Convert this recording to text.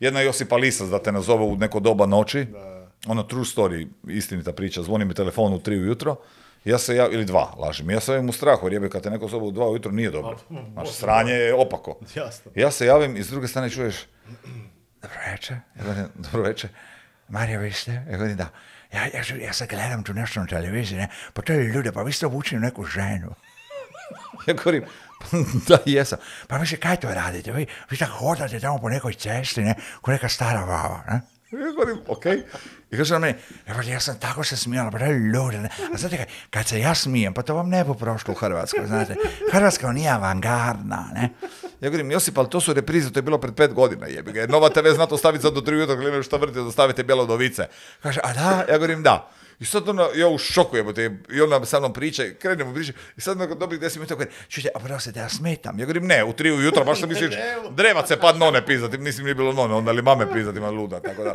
jedna Josipa Lisac da te nazove u neko doba noći, ono true story, istinita priča, zvoni mi telefon u 3 ujutro, ja se ili 2, lažem, ja se javim u strahu, jer kad te neko zove u 2 ujutro nije dobro. Znači, sranje je opako. Ja se javim i s druge strane čuješ, dobro večer, Marija, vi ste? Ja govorim, da. Ja sad gledam tu nešto na televiziji, ne, pa to je ljude, pa vi ste obučili neku ženu. Ja govorim, da, jesam. Pa mislim, kaj to radite? Vi tako hodate tamo po nekoj cesti, ne, ko neka stara baba, ne? Ja govorim, okej. I kaže na meni, ja sam tako se smijala, pa to je ljude, ne. A znate kaj, kad se ja smijem, pa to vam ne bi prošlo u Hrvatskoj, znate. Hrvatska nije avangardna, ne. Ja govorim, Josip, ali to su reprize, to je bilo pred 5 godina, jebi ga. Nova TV zna to staviti sad do 3 ujutro, gledaju šta vrti da stavite Bjelodovice. Kaže, a da? Ja govorim, da. I sad ona, ja u šoku jebote, i ona sa mnom priča, krenemo priča, i sad nakon dobrih 10 minuta kaže, čujte, a prostite, ja smetam. Ja govorim, ne, u 3 ujutro, baš sam misliš, drevac se pad none pizati, mislim nije bilo none, onda li mame pizati, ima luda, tako da.